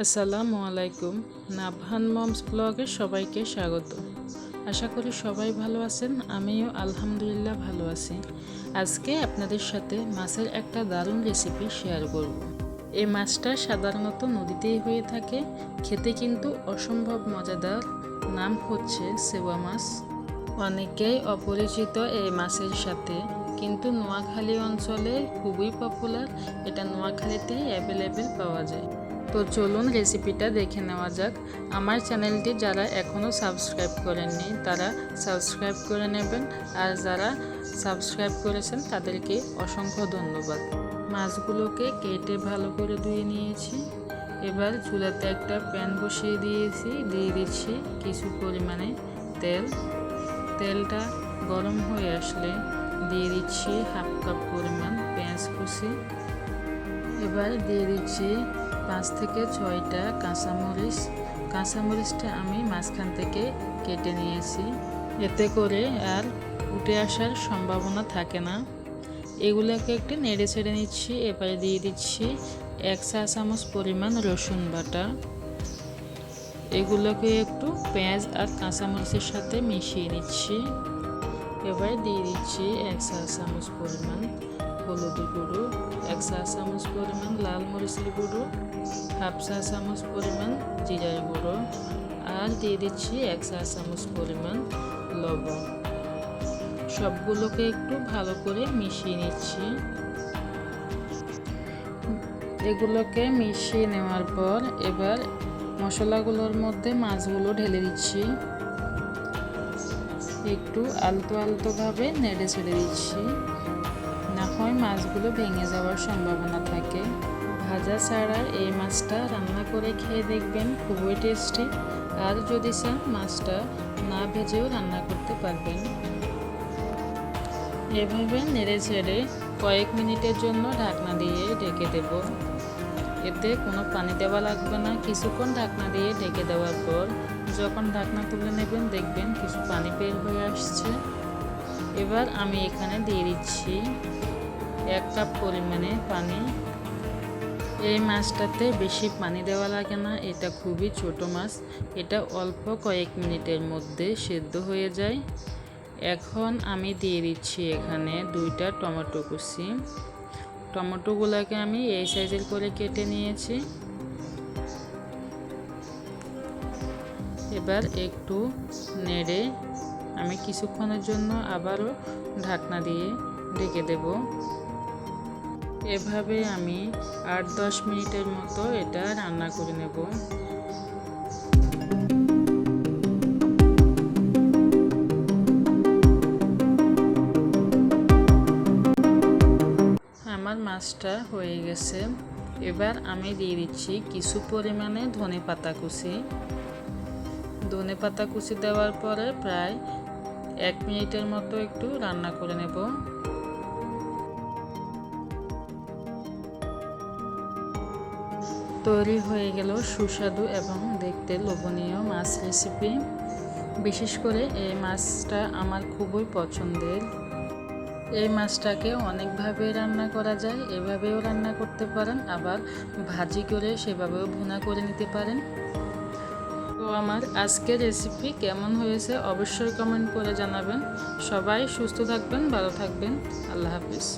আসসালামু আলাইকুম। নাবহান মমস ব্লগে সবাইকে স্বাগত। আশা করি সবাই ভালো আছেন, আমিও আলহামদুলিল্লাহ ভালো আছি। আজকে আপনাদের সাথে মাছের একটা দারুণ রেসিপি শেয়ার করব। এই মাছটা সাধারণত নদীতেই হয়ে থাকে, খেতে কিন্তু অসম্ভব মজাদার। নাম হচ্ছে সেওয়া মাছ। অনেকেই অপরিচিত এই মাছের সাথে, কিন্তু নোয়াখালী অঞ্চলে খুবই পপুলার। এটা নোয়াখালীতেই অ্যাভেলেবেল পাওয়া যায়। তো চলুন রেসিপিটা দেখে নেওয়া যাক। আমার চ্যানেলটি যারা এখনও সাবস্ক্রাইব করেননি তারা সাবস্ক্রাইব করে নেবেন, আর যারা সাবস্ক্রাইব করেছেন তাদেরকে অসংখ্য ধন্যবাদ। মাছগুলোকে কেটে ভালো করে ধুয়ে নিয়েছি। এবার চুলাতে একটা প্যান বসিয়ে দিয়ে দিচ্ছি কিছু পরিমাণে তেল। তেলটা গরম হয়ে আসলে দিয়ে দিচ্ছি হাফ কাপ পরিমাণ পেঁয়াজ কুচি। এবার দিয়ে দিচ্ছি 5 থেকে 6টা কাঁচামরিচ। কাঁচামরিচটা আমি মাঝখান থেকে কেটে নিয়েছি, এতে করে আর উঠে আসার সম্ভাবনা থাকে না। এগুলোকে একটু নেড়ে ছেড়ে নিচ্ছি। এবারে দিয়ে দিচ্ছি 1 চা চামচ পরিমাণ রসুন বাটা। এগুলোকে একটু পেঁয়াজ আর কাঁচামরিচের সাথে মিশিয়ে নিচ্ছি। এবার দিয়ে দিচ্ছি 1 চা চামচ পরিমাণ হলুদের গুঁড়ো, 1 চা চামচ পরিমাণ লাল মরিচের গুঁড়ো, হাফ চা চামচ পরিমাণ জিরার গুঁড়ো, আর দিয়ে দিচ্ছি 1 চা চামচ পরিমাণ লবণ। সবগুলোকে একটু ভালো করে মিশিয়ে নিচ্ছি। এগুলোকে মিশিয়ে নেওয়ার পর এবার মশলাগুলোর মধ্যে মাছগুলো ঢেলে দিচ্ছি। একটু আলতোভাবে নেড়ে ছেড়ে দিচ্ছি, না হয় মাছগুলো ভেঙে যাওয়ার সম্ভাবনা থাকে। ভাজা ছাড়া এই মাছটা রান্না করে খেয়ে দেখবেন, খুবই টেস্টি। আর যদি চান মাছটা না ভেজেও রান্না করতে পারবেন। এভাবে নেড়ে ছেড়ে কয়েক মিনিটের জন্য ঢাকনা দিয়ে ঢেকে দেব। এতে কোনো পানি দেওয়া লাগবে না। কিছুক্ষণ ঢাকনা দিয়ে ঢেকে দেওয়ার পর যখন ঢাকনা তুলে নেবেন দেখবেন কিছু পানি বের হয়ে আসছে। এবার আমি এখানে দিয়ে দিচ্ছি 1 কাপ পরিমাণে পানি। এই মাছটাতে বেশি পানি দেওয়া লাগে না, এটা খুবই ছোট মাছ। এটা অল্প কয়েক মিনিটের মধ্যে সেদ্ধ হয়ে যায়। এখন আমি দিয়ে দিচ্ছি এখানে 2টা টমেটো কুচি। টমেটোগুলোকে আমি এই সাইজের করে কেটে নিয়েছি। এবার একটু নেড়ে আমি কিছুক্ষণের জন্য আবারও ঢাকনা দিয়ে ঢেকে দেব। এভাবে আমি 8-10 মিনিটের মতো এটা রান্না করে নেব। আমার মাছটা হয়ে গেছে। এবার আমি দিয়ে দিচ্ছি কিছু পরিমাণে ধনেপাতা কুচি। ধনেপাতা কুচি দেওয়ার পরে প্রায় 1 মিনিটের মতো একটু রান্না করে নেব। তৈরি হয়ে গেল সুস্বাদু এবং দেখতে লোভনীয় মাছ রেসিপি। বিশেষ করে এই মাছটা আমার খুবই পছন্দের। এই মাছটাকে অনেকভাবে রান্না করা যায়। এভাবেও রান্না করতে পারেন, আবার ভাজি করে সেভাবেও ভুনা করে নিতে পারেন। তো আমার আজকের রেসিপি কেমন হয়েছে অবশ্যই কমেন্ট করে জানাবেন। সবাই সুস্থ থাকবেন, ভালো থাকবেন। আল্লাহ হাফিজ।